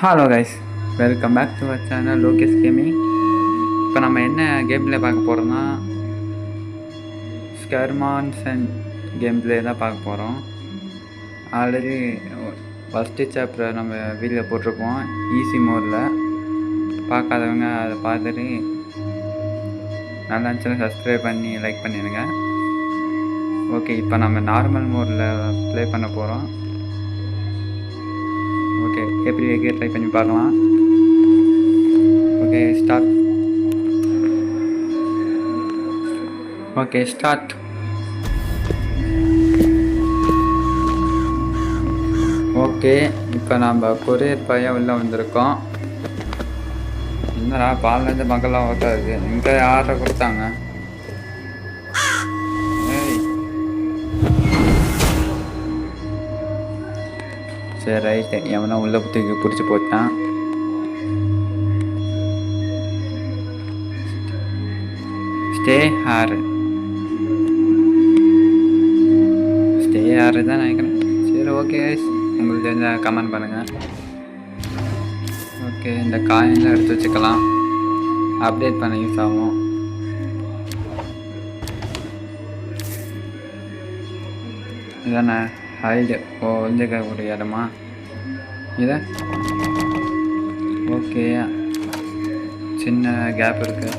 Hello guys, welcome back to our channel Lokesh gaming. இப்போ நம்ம என்ன கேம் பார்க்க போகிறோம்னா ஸ்கர்மான்ஸ் அண்ட் கேம் பிளே தான் பார்க்க போகிறோம். ஆல்ரெடி ஃபஸ்ட்டு சாப்டர் நம்ம வீடியோ போட்டிருப்போம் ஈஸி மோடில். பார்க்காதவங்க அதை பார்த்துட்டு நல்லா இருந்துச்சுன்னா சப்ஸ்கிரைப் பண்ணி லைக் பண்ணிடுங்க. ஓகே, இப்போ நம்ம நார்மல் மோடில் ப்ளே பண்ண போகிறோம். ஓகே, எப்படி வைக்க ட்ரை பண்ணி பார்க்கலாம். Okay start. Okay start. Okay, இப்போ நம்ம கொரியர் பையன் உள்ளே வந்திருக்கோம். என்னடா பால்லேருந்து மக்கள்லாம் ஓட்டாது, இங்கே ஆர்டர் கொடுத்தாங்க. சரி ரைட்டு, எவனா உள்ள புத்திக்கு பிடிச்சி போட்டான். ஸ்டே ஹாரு தான் நினைக்கிறேன். சரி ஓகே, உங்களுக்கு தெரிஞ்ச கமெண்ட் பண்ணுங்கள். ஓகே, இந்த காயின்லாம் எடுத்து வச்சுக்கலாம், அப்டேட் பண்ண யூஸ் ஆகும். இதானே ஹைடு ஒழிஞ்சிக்கக்கூடிய இடமா இதை? ஓகே, சின்ன கேப் இருக்கு,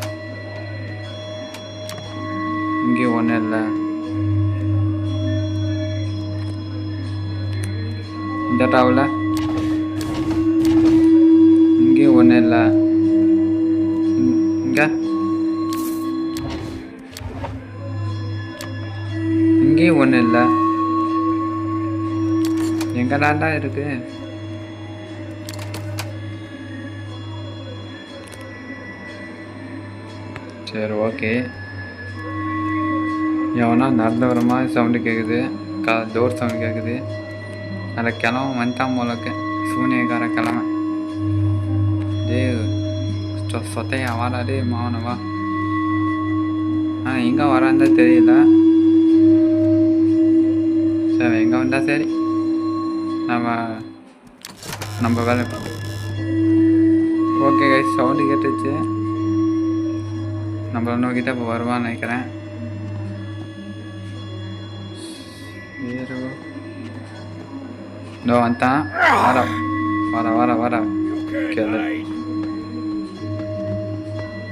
இங்கேயும் ஒன்றும் இல்லை. இந்த டாவில் இங்கேயும் ஒன்றும் இல்லை. இங்கேயும் ஒன்றும் இல்லை. எங்கடாண்டா இருக்கு? சரி ஓகே, எவனா நடந்து வர மாதிரி சவுண்டு கேட்குது, டோர் சவுண்டு கேட்குது. அதில் கிழமை வந்துட்டான் போலக்கு, சூனியக்கார கிழமை. டே சொத்தையா வாடா, டே மாவனவா. எங்கே வரான்னு தெரியல. சரி, எங்கே வந்தா சரி, நம்ம வேலை. ஓகே கைஸ், சவுண்டு கேட்டுச்சு, நம்மளை நோக்கிட்ட இப்போ வருவான்னு நினைக்கிறேன். இதோ வந்துட்டான். வர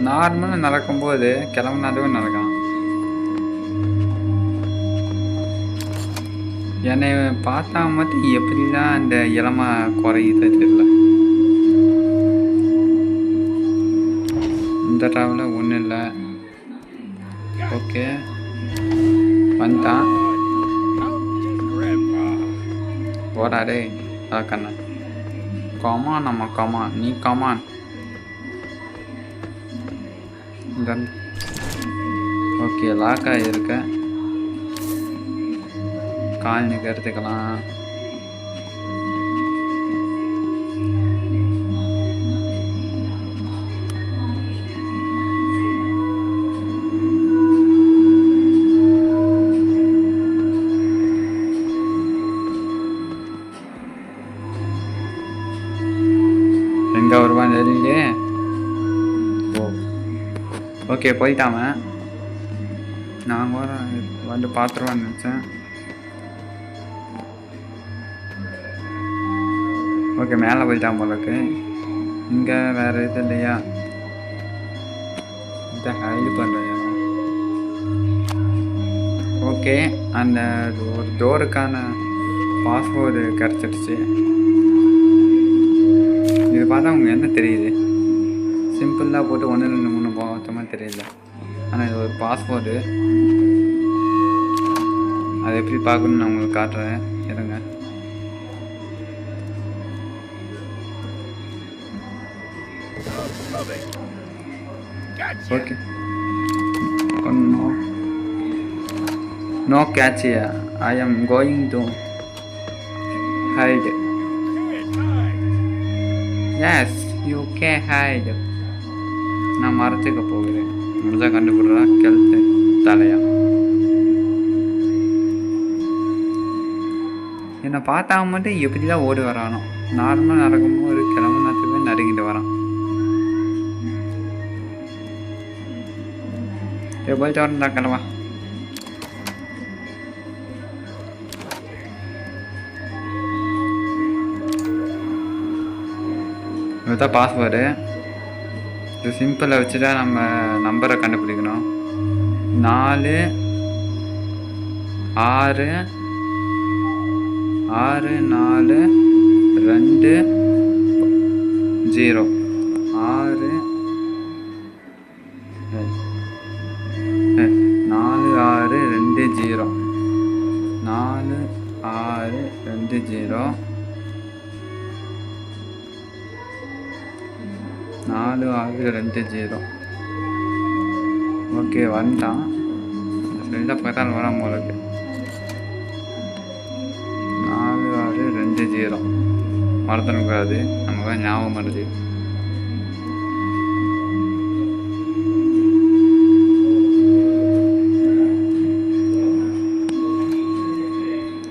நார்மலாக நடக்கும்போது கிளம்புனாதவே நடக்கலாம். என்னை பார்த்தா மட்டும் எப்படிலாம் அந்த இளமை குறையுது தெரியல. இந்த ட்ராவலில் ஒன்றும் இல்லை. ஓகே வந்துட்டான். ஓடாடே கண்ணா, கமான், நம்ம கமான், நீ கமான். ஓகே, லாக் ஆகியிருக்க. காலனிக்கு எடுத்துக்கலாம். எங்கே வருவான் தெரியலையே. ஓகே போயிட்டாம, நாங்கள் வந்து பார்த்துருவான்னு நினச்சேன். ஓகே, மேலே போயிட்டான் போலக்கு. இங்கே வேறு இது இல்லையா? இந்த ஹைடு பண்ணுறேன். ஓகே, அந்த ஒரு டோருக்கான பாஸ்வேர்டு கிடச்சிடுச்சு. இது பார்த்தா அவங்க என்ன தெரியுது, சிம்பிளாக போட்டு 1 2 3 பார்த்த மாதிரி தெரியல. ஆனால் இது ஒரு பாஸ்வேர்டு. அதை எப்படி பார்க்கணுன்னு நான் உங்களுக்கு காட்டுறேன், இருங்க. Okay, no catch. I am going to hide. Yes you கே ஹைட். நான் மறைச்சிக்க போகிறேன், முடிஞ்சா கண்டுபிடுறா கெழுத்து தலையா. என்னை பார்த்தா மட்டும் எப்படி தான் ஓடி வரானோ. நார்மலாக நடக்கும்போது கிளம்பு நேரத்துக்கு நறுக்கிட்டு வரான். போயிட்டு வரேன்டா, கிளம்பா. இதுதான் பாஸ்வேர்டு. இது சிம்பிளாக வச்சுட்டா நம்ம நம்பரை கண்டுபிடிக்கணும். 4 6 6 4 2 0 6 4 6 2 0 4 6 2 0 4 6 2 0. ஓகே, வந்துட்டான். ஃப்ரெண்டாக பார்த்தால் வராமல் உங்களுக்கு 4 6 2 0 மறந்துடக்கூடாது. நமக்கு தான் ஞாபகம் வருது.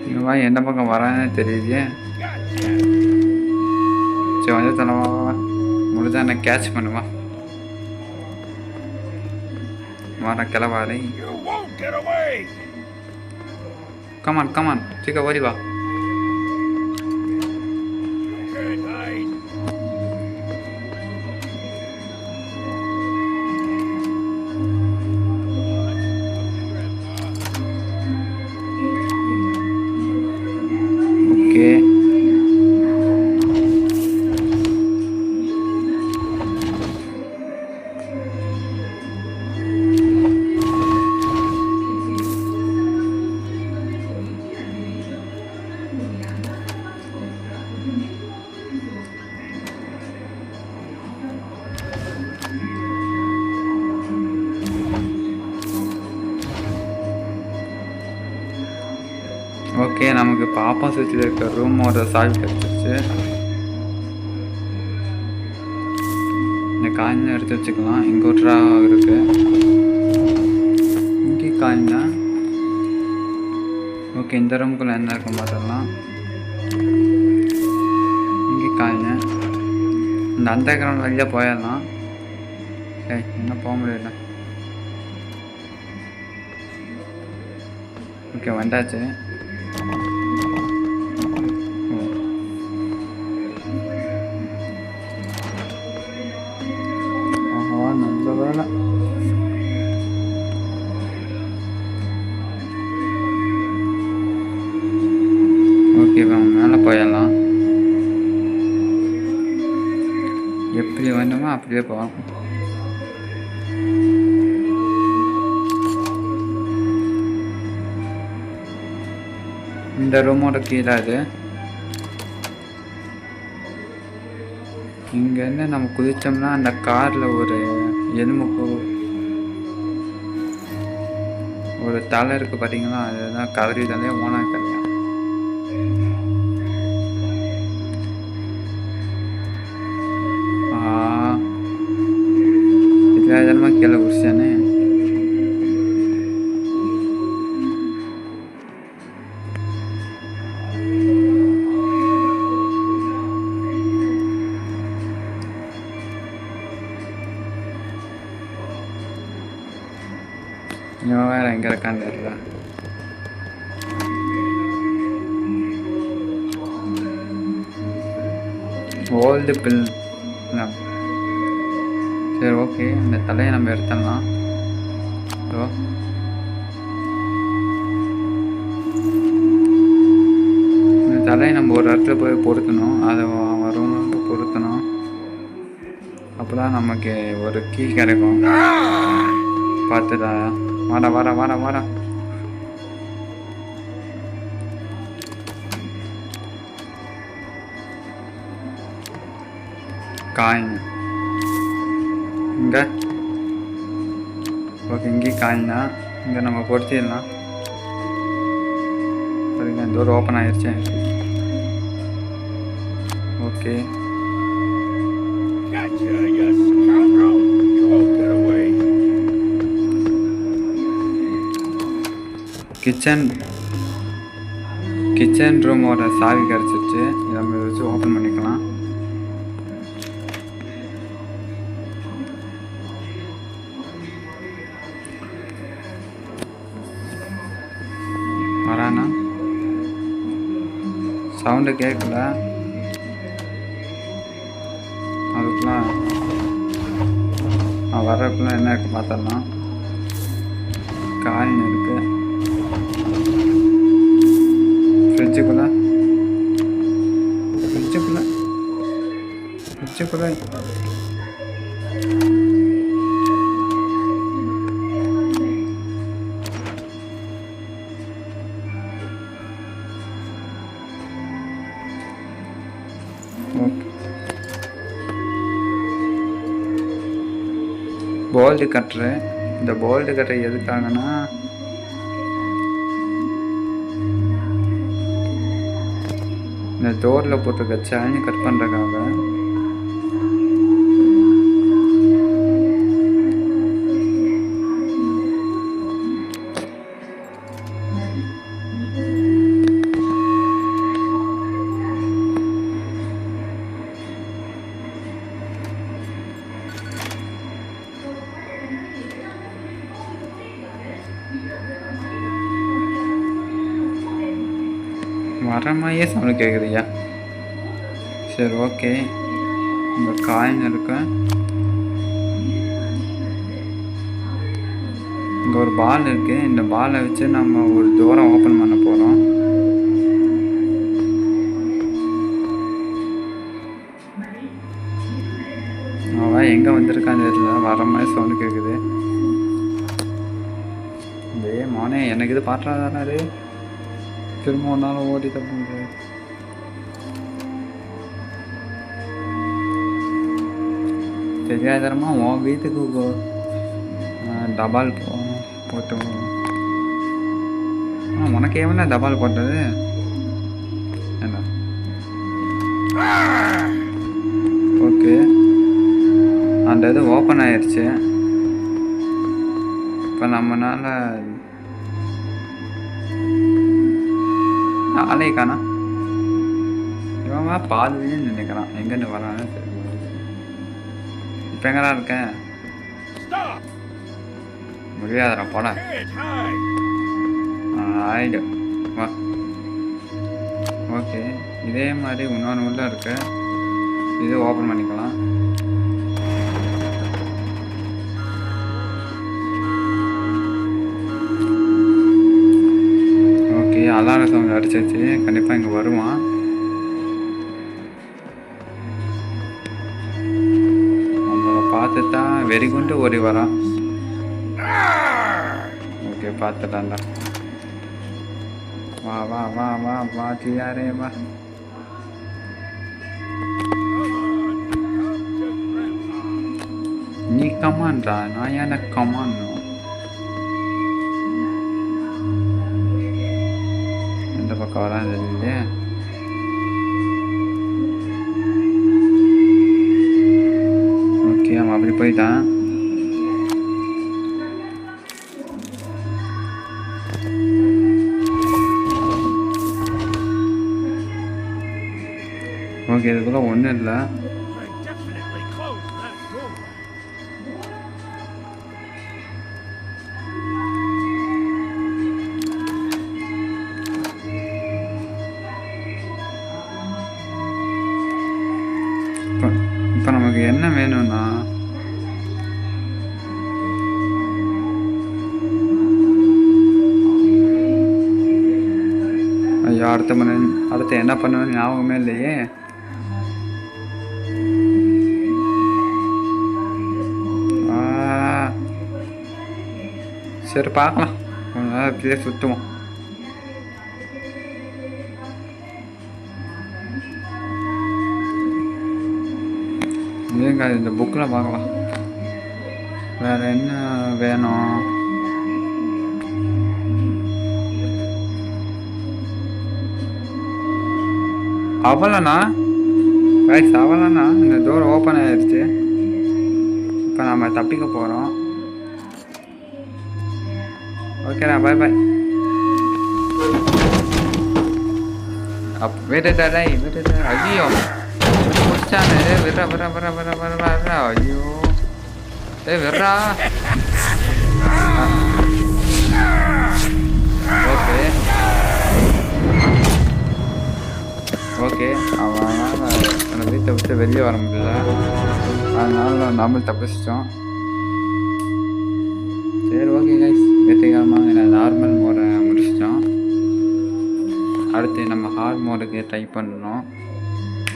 இந்த மாதிரி எந்த பக்கம் வரானே தெரியுது. சரி, வந்து தலைவா முடிஞ்சா என்ன கேட்ச் பண்ணுவா. வர கிளவாரி. கமான் கமான், சீக்கிரம் ஓடி வா. Okay, okay. நமக்கு இப்போ ஆப்போசிட்டில் இருக்க ரூமோட சாவி கிடச்சிருச்சு. இந்த காயின் எடுத்து வச்சுக்கலாம். இங்கே ஒரு ட்ரா இருக்கு. இங்கே காயின் தான். ஓகே, இந்த ரூமுக்குள்ளே என்ன இருக்க மாட்டலாம். இங்கே காயின். இந்த அந்த கிரவுண்ட் வழியாக போயிடலாம். இன்னும் போக முடியல. ஓகே, வந்தாச்சு. நல்ல வேலை. ஓகே, மேலே போயிடலாம். எப்படி வேணுமோ அப்படியே போவோம். இந்த ரூமோட கீழே அது. இங்கேருந்து நம்ம குதித்தோம்னா அந்த காரில் ஒரு எலும்புக்கு ஒரு தலை இருக்குது பார்த்தீங்களா, அதுதான் கதறி தந்தையே ஓனா கல்யாணம். இதில் இதெல்லாம் கீழே குடிச்சானே. இவன் வேறு எங்கே இருக்கான்னு தெரியல. Old bill. சரி, ஓகே. இந்த தலையை நம்ம எடுத்துடலாம். இந்த தலையை நம்ம ஒரு இடத்துல போய் பொருத்தணும். அதை ரூமுக்கு பொருத்தணும். அப்போ தான் நமக்கு ஒரு கீ கிடைக்கும். பார்த்துடா. வாடா வாடா வாடா வாடா. காயின் இங்கே. ஓகே, இங்கே காயின் தான். இங்கே நம்ம பொறுத்திடலாம். பாருங்க, டோர் ஓப்பன் ஆயிடுச்சு. ஓகே, கிச்சன் ரூமோட சாவி கிடச்சிச்சு. நம்ம வச்சு ஓப்பன் பண்ணிக்கலாம். வரானா? சவுண்டு கேட்கல. அதுக்குலாம் வர்றதுக்குலாம் என்ன இருக்குது பார்த்துடலாம். காயின் இருக்குது. ஃப்ரிட்ஜுக்குள்ளே ஓகே. போல்டு கட்டுரு. இந்த போல்டு கட்டர் எதுக்காகனா இந்த டோரில் போட்டிருக்க செயின் கட் பண்ணுறதுக்காக. வர மாதிரியே சவுண்டு கேட்குறியா? சரி ஓகே. இந்த காயின் இருக்கு. இங்கே ஒரு பால் இருக்குது. இந்த பாலை வச்சு நம்ம ஒரு டோரை ஓப்பன் பண்ண போகிறோம். அவன் எங்கே வந்திருக்கான்னு தெரியல. வர மாதிரி சவுண்டு கேட்குது. மோனே எனக்கு இது பாட்டுறாரு. திரும்ப ஒரு நாள் ஓடி தப்பு தெரியாதரமா உன் வீட்டுக்கு டபால் போட்டு. உனக்கு ஏவனா டபால் போட்டது என்ன? ஓகே, அந்த இது ஓப்பன் ஆயிடுச்சு. இப்போ நம்மளால ஆளே காணா. இவன் பாதிலேயே நினைக்கிறான். எங்கன்னு வரான்னு சரி. இப்போ எங்கடா இருக்கேன்? முடியாதரா போட. ஆயிடு வா. ஓகே, இதே மாதிரி இன்னொன்று உள்ள இருக்கு. இது ஓப்பன் பண்ணிக்கலாம். அலாரம் சவுண்ட் அடிச்சிச்சு. கண்டிப்பாக இங்கே வருவான். நம்மளை பார்த்துட்டா வெறி கொண்டு ஓடி வரான். ஓகே, பார்த்துட்டான்டா. வா வா வா வா வா ஜியாரே வா. நீ கமான்டா, நான் ஏன்னா கமான். பக்கம் வராது இல்லையா? ஓகே, அவன் அப்படி போயிட்டான். ஓகே, இதுக்குள்ள ஒன்றும் இல்லை. இப்போ நமக்கு என்ன வேணும்னா ஐயோ, அடுத்து என்ன பண்ணுவேன்னு ஞாபகமே இல்லையே. சரி பார்க்கலாம். கொஞ்ச நேரம் இப்படியே சுற்றுவோம். இல்லைங்க, இந்த புக்கில் பார்க்கலாம். வேறு என்ன வேணும்? அவ்வளோண்ணா ரைட்ஸ், அவ்வளோண்ணா. இந்த டோர் ஓப்பன் ஆகிடுச்சு. இப்போ நம்ம தப்பிக்க போகிறோம். ஓகேண்ணா, பாய் பாய். விடுடா டேய் விடுடா. ஐயோ முடிச்சானே. விட்றா விட்றா விட்றா விட்றா விட்றா விட்றா. ஐயோ டேய் விட்றா. Okay okay. அவனால் அந்த வீட்டை விட்டு வெளியே வர முடியல. அதனால நாமளும் தப்பிச்சிட்டோம். சரி ஓகே கைஸ், வெற்றிகரமாக நார்மல் மோடை முடிச்சிட்டோம். அடுத்து நம்ம ஹார்ட் மோடுக்கு ட்ரை பண்ணணும்.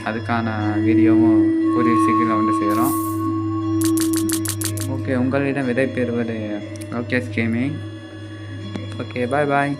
அதுக்கான வீடியோவும் கூடிய சீக்கிரம் வந்து செய்கிறோம். ஓகே, உங்களிடம் விடை பெறுவது லோகேஷ் கேமிங். ஓகே, பாய் பாய்.